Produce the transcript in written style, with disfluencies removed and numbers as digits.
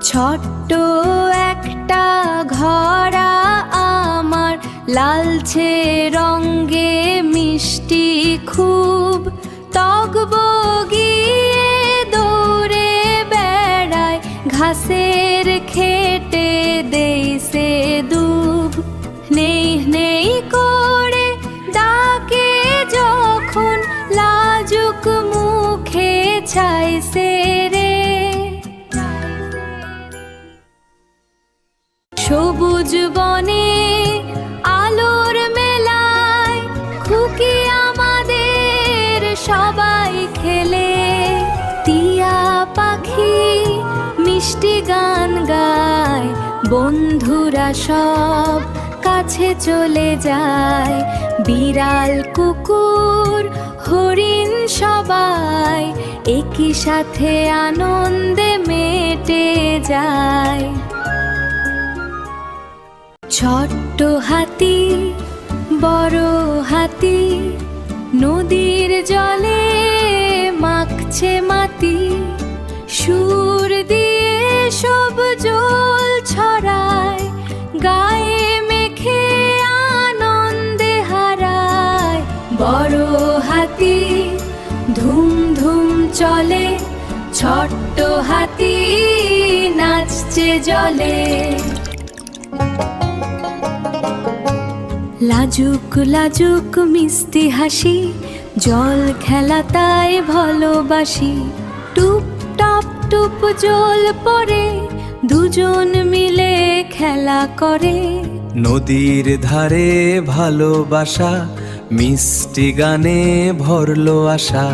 ছোট্ট একটা ঘোড়া আমার, লালচে রঙে মিষ্টি খুব, তগবগিয়ে দৌড়ে বেড়ায়, ঘাসের খেটে দেইছে দুব। নেই নেই করে ডাকে যখন, লাজুক মুখে চাইছে রে। সবুজ বনে আলোর মেলায়, খুকি আমাদের সবাই খেলে। টিয়া পাখি মিষ্টি গান গায়, বন্ধুরা সব কাছে চলে যায়। বিড়াল কুকুর হরিণ সবাই একই সাথে আনন্দে মেতে যায়। ছোট্ট হাতি বড় হাতি, নদীর জলে মাখছে মাটি। সুর দিয়ে সব জল ছড়ায়, গায়ে মেখে আনন্দে হারায়। বড় হাতি ধুম ধুম চলে, ছোট্ট হাতি নাচছে জলে। লাজুক লাজুক মিষ্টি হাসি, জল খেলা তাই ভালোবাসি। টুপ টপ টুপ জল পড়ে, দুজন মিলে খেলা করে। নদীর ধারে ভালোবাসা, মিষ্টি গানে ভরলো আশা।